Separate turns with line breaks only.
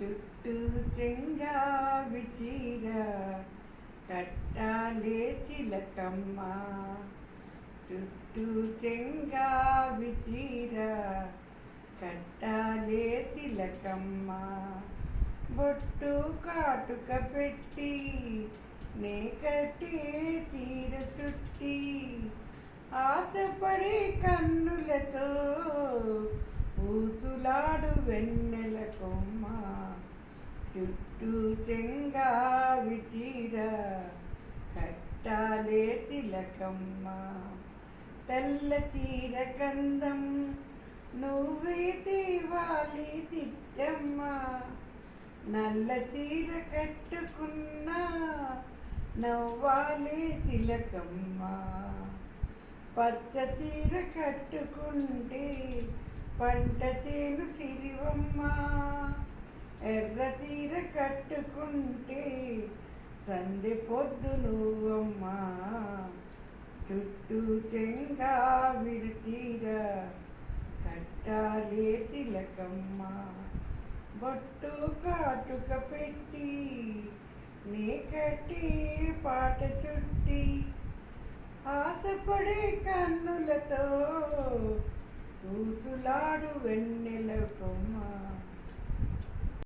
చుట్టూ చెంగావి చీర కట్టాలే చిలకమ్మ. చుట్టూ చెంగావి చీర కట్టాలే చిలకమ్మ. బొట్టు కాటుక పెట్టి నే కట్టే చీర చుట్టి ఆశపడే కన్నులతో ఊసులాడు వెన్నెల కొమ్మ. చుట్టూ చెంగావి చీర కట్టాలే తిలకమ్మ. తెల్ల చీర కందం నువ్వే తేవాలి చిట్టమ్మ. నల్ల చీర కట్టుకున్నా నవ్వాలే తిలకమ్మ. పచ్చ చీర కట్టుకుంటే పంట చేను సిరివమ్మ. ఎర్ర చీర కట్టుకుంటే సందె పొద్దు నువ్వమ్మ. చుట్టూ చెంగావి చీర కట్టాలే తిలకమ్మ. బొట్టు కాటుక పెట్టి నే కట్టి పాట చుట్టి ఆశపడే కన్నులతో ఊసులాడు వెన్నెల కొమ్మ.